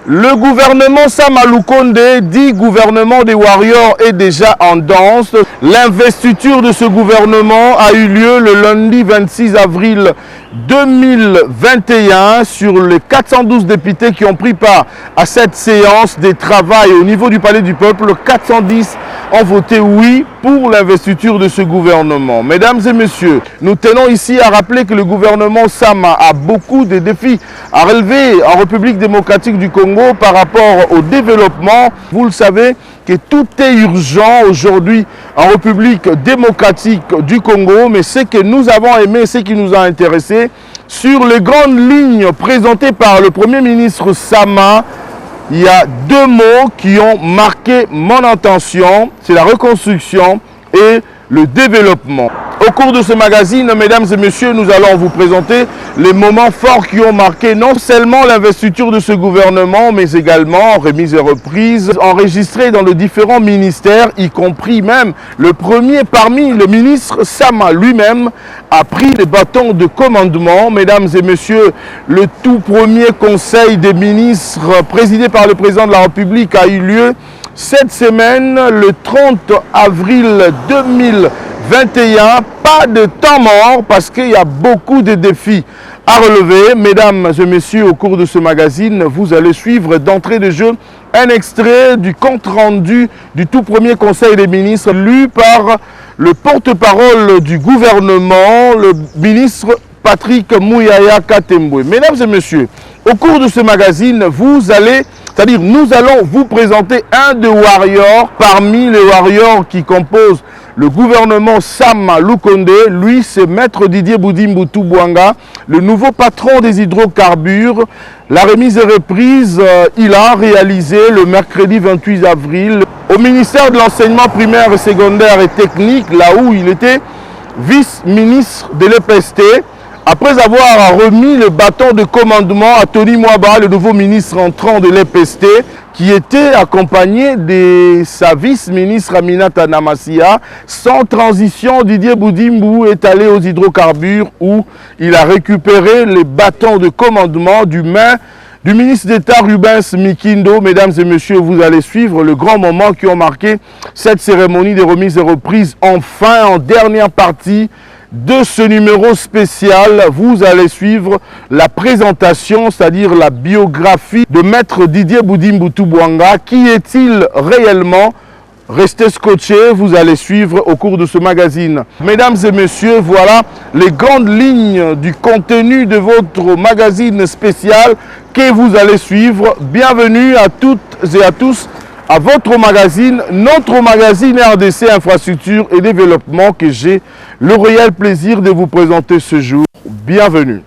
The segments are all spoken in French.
Le gouvernement Sama Lukonde, dit gouvernement des Warriors, est déjà en danse. L'investiture de ce gouvernement a eu lieu le lundi 26 avril 2021 sur les 412 députés qui ont pris part à cette séance des travaux au niveau du Palais du Peuple. 410 ont voté oui pour l'investiture de ce gouvernement. Mesdames et messieurs, nous tenons ici à rappeler que le gouvernement Sama a beaucoup de défis à relever en République démocratique du Congo par rapport au développement. Vous le savez que tout est urgent aujourd'hui en République démocratique du Congo, mais ce que nous avons aimé, ce qui nous a intéressé, sur les grandes lignes présentées par le Premier ministre Sama, il y a deux mots qui ont marqué mon attention, c'est la reconstruction et le développement. Au cours de ce magazine, mesdames et messieurs, nous allons vous présenter les moments forts qui ont marqué non seulement l'investiture de ce gouvernement, mais également remise et reprise enregistrées dans les différents ministères, y compris même le premier parmi le ministre Sama lui-même a pris les bâtons de commandement. Mesdames et messieurs, le tout premier conseil des ministres présidé par le président de la République a eu lieu cette semaine, le 30 avril 2021, pas de temps mort parce qu'il y a beaucoup de défis à relever. Mesdames et messieurs, au cours de ce magazine, vous allez suivre d'entrée de jeu un extrait du compte rendu du tout premier conseil des ministres lu par le porte-parole du gouvernement, le ministre Patrick Muyaya Katembwe. Mesdames et messieurs, au cours de ce magazine, nous allons vous présenter un des warriors parmi les warriors qui composent le gouvernement Sama Lukonde. Lui, c'est Maître Didier Boudimbutu Bouanga, le nouveau patron des hydrocarbures. La remise et reprise, il a réalisé le mercredi 28 avril au ministère de l'enseignement primaire et secondaire et technique, là où il était vice-ministre de l'EPST. Après avoir remis le bâton de commandement à Tony Mwaba, le nouveau ministre entrant de l'EPST, qui était accompagné de sa vice-ministre Aminata Namasia, sans transition, Didier Boudimbu est allé aux hydrocarbures où il a récupéré les bâtons de commandement du ministre d'État Rubens Mikindo. Mesdames et messieurs, vous allez suivre le grand moment qui ont marqué cette cérémonie de remise et reprise. Enfin, en dernière partie de ce numéro spécial, vous allez suivre la présentation, c'est-à-dire la biographie de Maître Didier Boudimbutu Bouanga. Qui est-il réellement? Restez scotchés, vous allez suivre au cours de ce magazine. Mesdames et messieurs, voilà les grandes lignes du contenu de votre magazine spécial que vous allez suivre. Bienvenue à toutes et à tous à votre magazine, notre magazine RDC Infrastructure et Développement, que j'ai le réel plaisir de vous présenter ce jour. Bienvenue.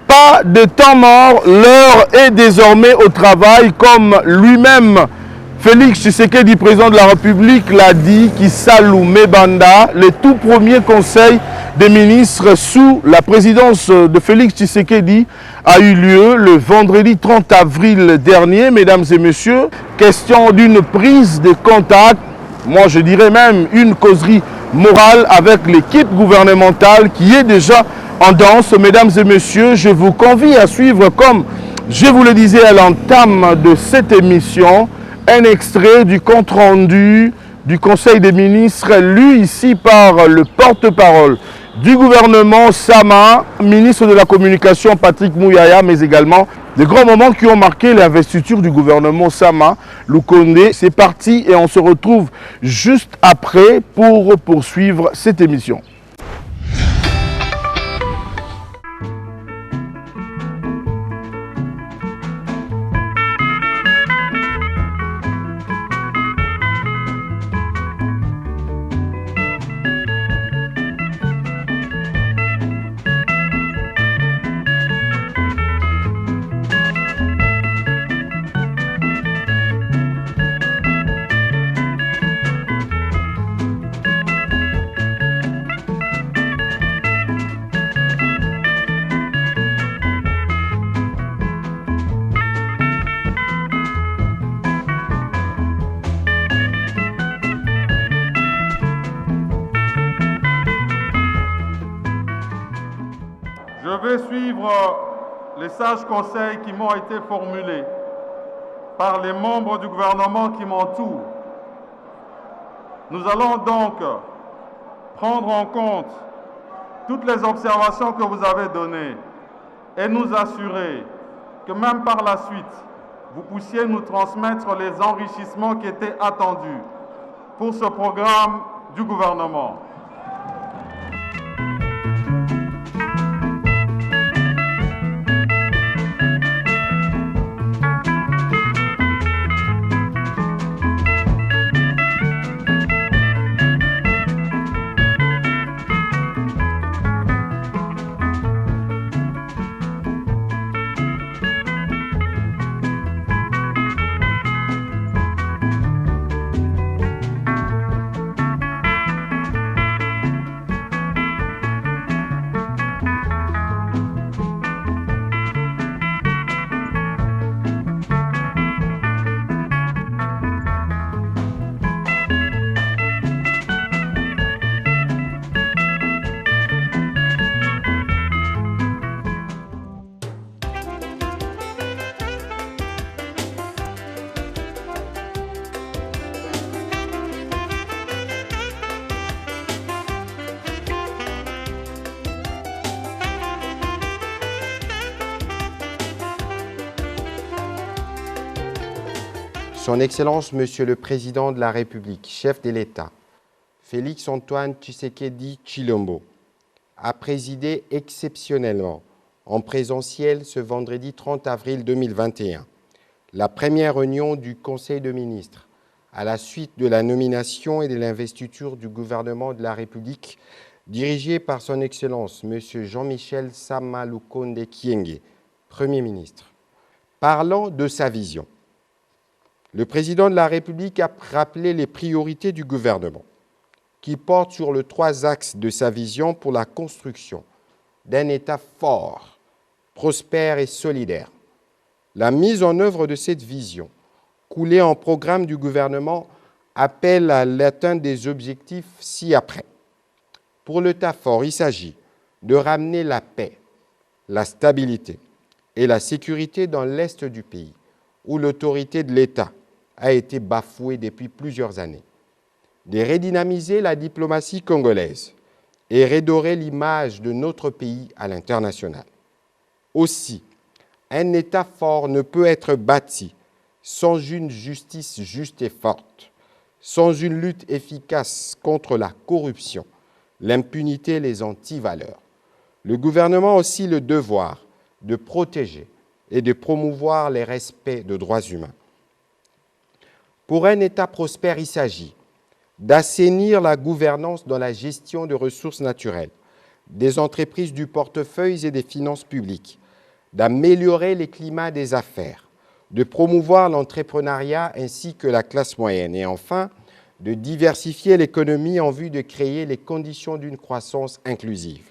Pas de temps mort, l'heure est désormais au travail, comme lui-même Félix Tshisekedi, président de la République, l'a dit, qui salue Mebanda, le tout premier conseil des ministres sous la présidence de Félix Tshisekedi a eu lieu le vendredi 30 avril dernier. Mesdames et messieurs, question d'une prise de contact, moi je dirais même une causerie morale avec l'équipe gouvernementale qui est déjà en danse. Mesdames et messieurs, je vous convie à suivre, comme je vous le disais à l'entame de cette émission, un extrait du compte rendu du Conseil des ministres lu ici par le porte-parole du gouvernement Sama, ministre de la Communication Patrick Muyaya, mais également des grands moments qui ont marqué l'investiture du gouvernement Sama Lukonde. C'est parti et on se retrouve juste après pour poursuivre cette émission. Je vais suivre les sages conseils qui m'ont été formulés par les membres du gouvernement qui m'entourent. Nous allons donc prendre en compte toutes les observations que vous avez données et nous assurer que même par la suite, vous puissiez nous transmettre les enrichissements qui étaient attendus pour ce programme du gouvernement. Son Excellence, Monsieur le Président de la République, chef de l'État, Félix-Antoine Tshisekedi Tshilombo, a présidé exceptionnellement en présentiel ce vendredi 30 avril 2021 la première réunion du Conseil de ministres à la suite de la nomination et de l'investiture du gouvernement de la République dirigé par Son Excellence Monsieur Jean-Michel Sama Lukonde Kyenge, Premier ministre. Parlant de sa vision, le Président de la République a rappelé les priorités du gouvernement, qui portent sur les 3 axes de sa vision pour la construction d'un État fort, prospère et solidaire. La mise en œuvre de cette vision, coulée en programme du gouvernement, appelle à l'atteinte des objectifs ci-après. Pour l'État fort, il s'agit de ramener la paix, la stabilité et la sécurité dans l'Est du pays, où l'autorité de l'État a été bafouée depuis plusieurs années, de redynamiser la diplomatie congolaise et redorer l'image de notre pays à l'international. Aussi, un État fort ne peut être bâti sans une justice juste et forte, sans une lutte efficace contre la corruption, l'impunité et les antivaleurs. Le gouvernement a aussi le devoir de protéger et de promouvoir les respects de droits humains. Pour un État prospère, il s'agit d'assainir la gouvernance dans la gestion de ressources naturelles, des entreprises du portefeuille et des finances publiques, d'améliorer les climats des affaires, de promouvoir l'entrepreneuriat ainsi que la classe moyenne et enfin, de diversifier l'économie en vue de créer les conditions d'une croissance inclusive.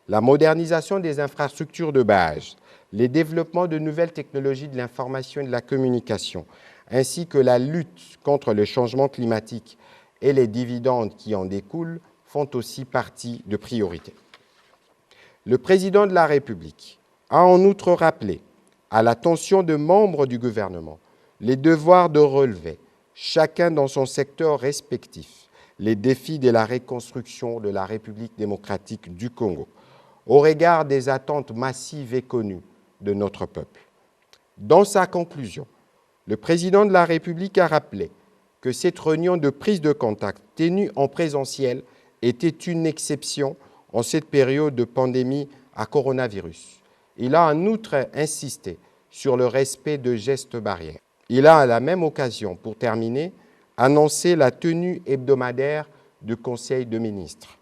La modernisation des infrastructures de base, les développements de nouvelles technologies de l'information et de la communication, ainsi que la lutte contre le changement climatique et les dividendes qui en découlent font aussi partie de priorités. Le Président de la République a en outre rappelé à l'attention de membres du gouvernement les devoirs de relever, chacun dans son secteur respectif, les défis de la reconstruction de la République démocratique du Congo, au regard des attentes massives et connues de notre peuple. Dans sa conclusion, le Président de la République a rappelé que cette réunion de prise de contact tenue en présentiel était une exception en cette période de pandémie à coronavirus. Il a en outre insisté sur le respect de gestes barrières. Il a à la même occasion, pour terminer, annoncé la tenue hebdomadaire du Conseil de ministres.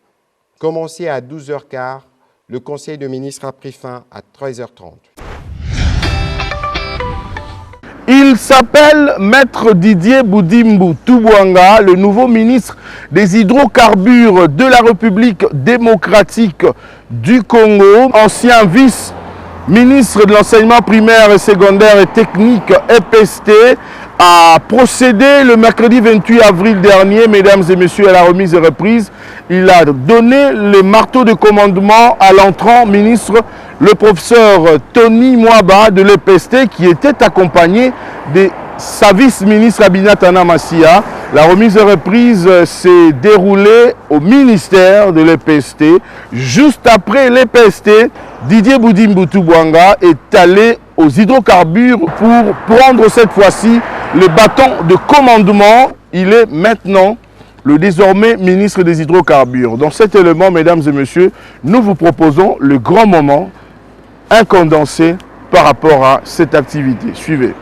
Commencé à 12h15, le Conseil de ministres a pris fin à 13h30. Il s'appelle Maître Didier Boudimbu Toubouanga, le nouveau ministre des hydrocarbures de la République démocratique du Congo, ancien vice-ministre de l'enseignement primaire et secondaire et technique EPST, a procédé le mercredi 28 avril dernier, mesdames et messieurs, à la remise et reprise. Il a donné le marteau de commandement à l'entrant ministre le professeur Tony Mwaba de l'EPST qui était accompagné de sa vice-ministre Abinatana Massia. La remise de reprise s'est déroulée au ministère de l'EPST. Juste après l'EPST, Didier Boudimbutu Bouanga est allé aux hydrocarbures pour prendre cette fois-ci le bâton de commandement. Il est maintenant le désormais ministre des hydrocarbures. Dans cet élément, mesdames et messieurs, nous vous proposons le grand moment, un condensé par rapport à cette activité. Suivez.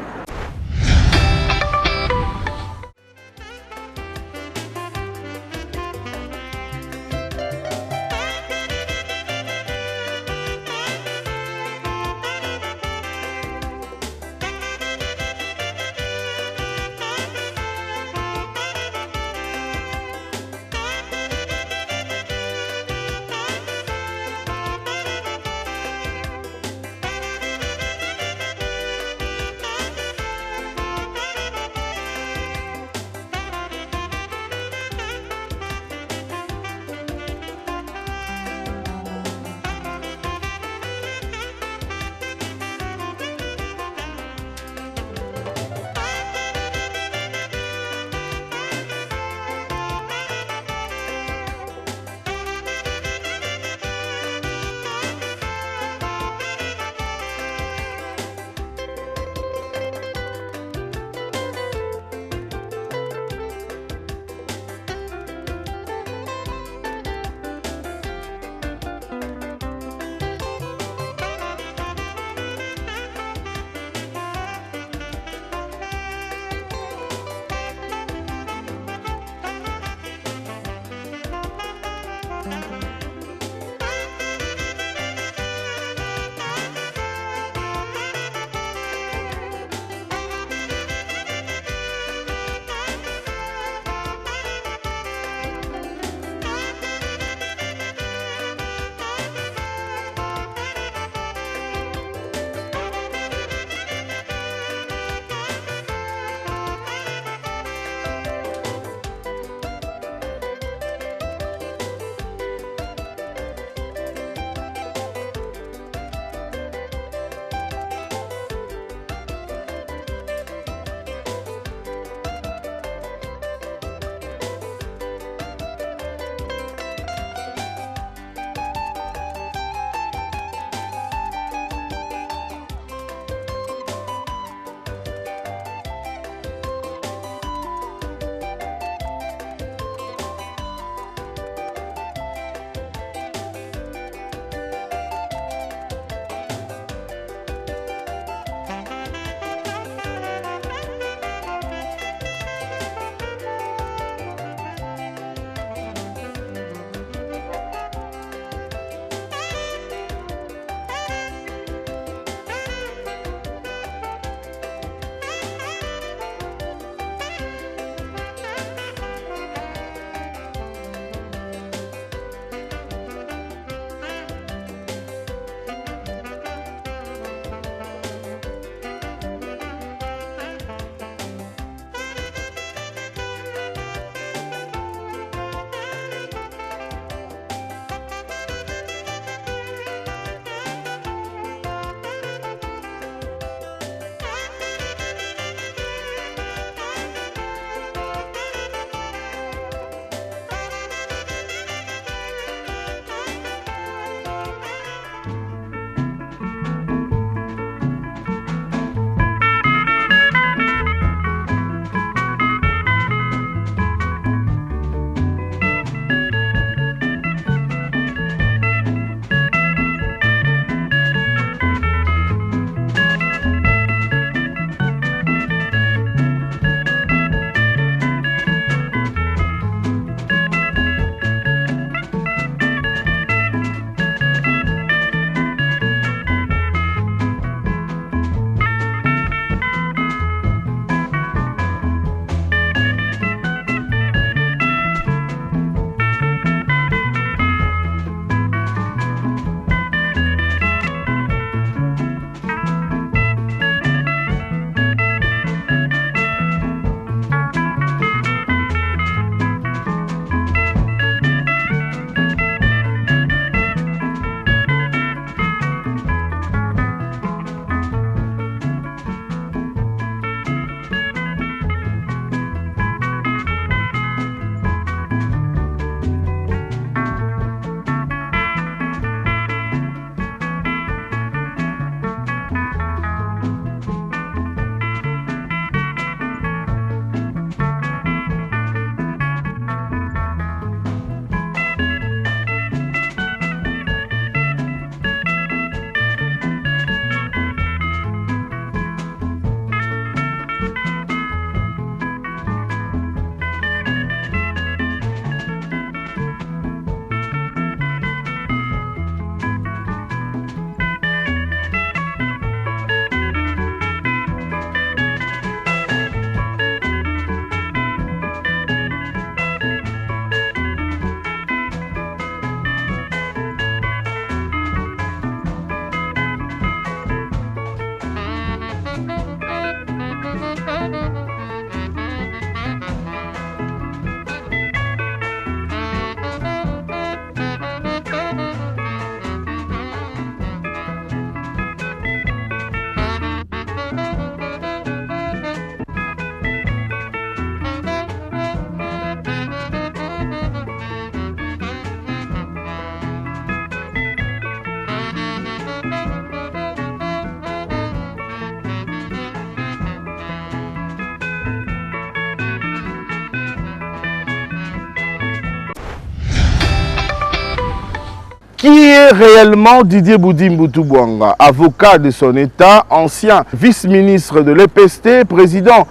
Qui est réellement Didier Boudimbu Toubouanga? Avocat de son État, ancien vice-ministre de l'EPST, président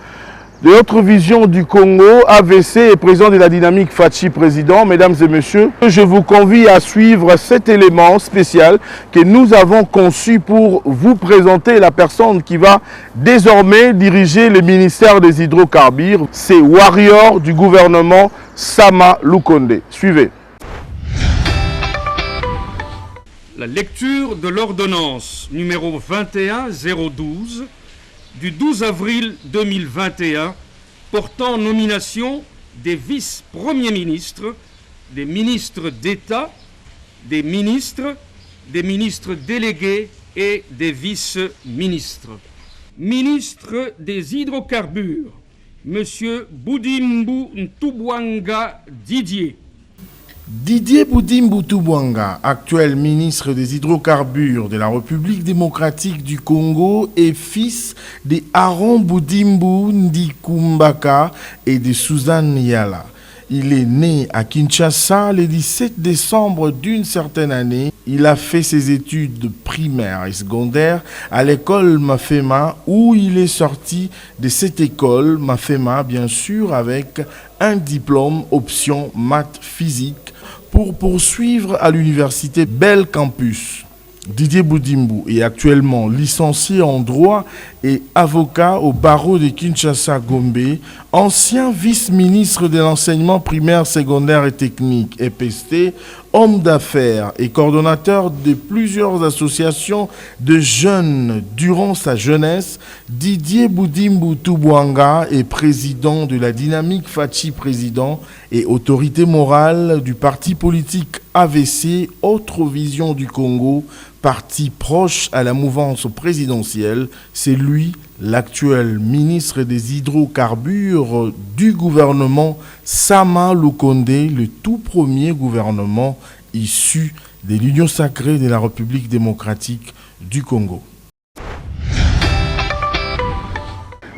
de l'autre vision du Congo, AVC et président de la dynamique Fachi président. Mesdames et messieurs, je vous convie à suivre cet élément spécial que nous avons conçu pour vous présenter la personne qui va désormais diriger le ministère des hydrocarbures. C'est Warrior du gouvernement Sama Lukonde. Suivez. La lecture de l'ordonnance numéro 21012 du 12 avril 2021 portant nomination des vice-premiers ministres, des ministres d'État, des ministres délégués et des vice-ministres. Ministre des hydrocarbures, M. Boudimbu Toubouanga Didier. Didier Boudimbu Toubouanga, actuel ministre des hydrocarbures de la République démocratique du Congo et fils de Aaron Boudimbu Ndikumbaka et de Suzanne Yala. Il est né à Kinshasa le 17 décembre d'une certaine année. Il a fait ses études primaires et secondaires à l'école Mafema où il est sorti de cette école, Mafema bien sûr, avec un diplôme option maths physique pour poursuivre à l'université Bell Campus. Didier Boudimbu est actuellement licencié en droit et avocat au barreau de Kinshasa-Gombe, ancien vice-ministre de l'enseignement primaire, secondaire et technique, EPST, homme d'affaires et coordonnateur de plusieurs associations de jeunes durant sa jeunesse. Didier Boudimbu Toubouanga est président de la dynamique Fachi président et autorité morale du parti politique AVC, Autre Vision du Congo, parti proche à la mouvance présidentielle. C'est lui, l'actuel ministre des hydrocarbures du gouvernement Sama Lukonde, le tout premier gouvernement issu de l'Union sacrée de la République démocratique du Congo.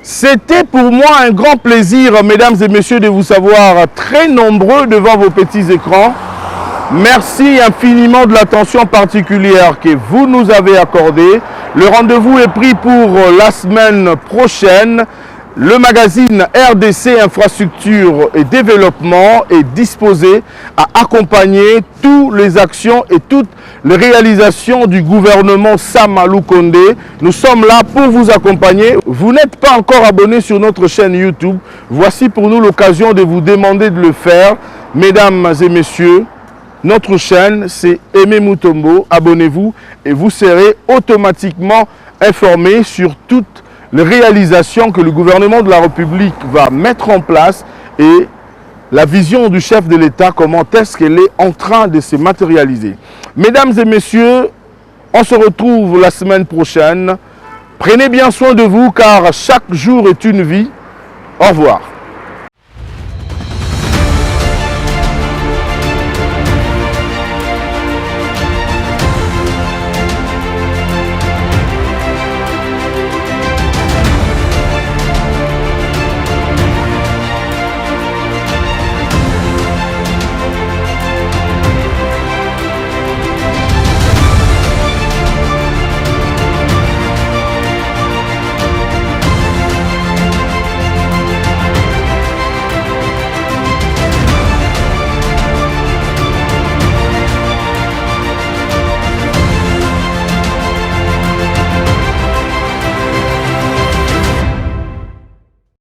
C'était pour moi un grand plaisir, mesdames et messieurs, de vous savoir très nombreux devant vos petits écrans. Merci infiniment de l'attention particulière que vous nous avez accordée. Le rendez-vous est pris pour la semaine prochaine. Le magazine RDC Infrastructure et Développement est disposé à accompagner toutes les actions et toutes les réalisations du gouvernement Sama Lukonde. Nous sommes là pour vous accompagner. Vous n'êtes pas encore abonné sur notre chaîne YouTube. Voici pour nous l'occasion de vous demander de le faire. Mesdames et messieurs, notre chaîne, c'est Aimé Mutombo. Abonnez-vous et vous serez automatiquement informés sur toutes les réalisations que le gouvernement de la République va mettre en place et la vision du chef de l'État, comment est-ce qu'elle est en train de se matérialiser. Mesdames et messieurs, on se retrouve la semaine prochaine. Prenez bien soin de vous car chaque jour est une vie. Au revoir.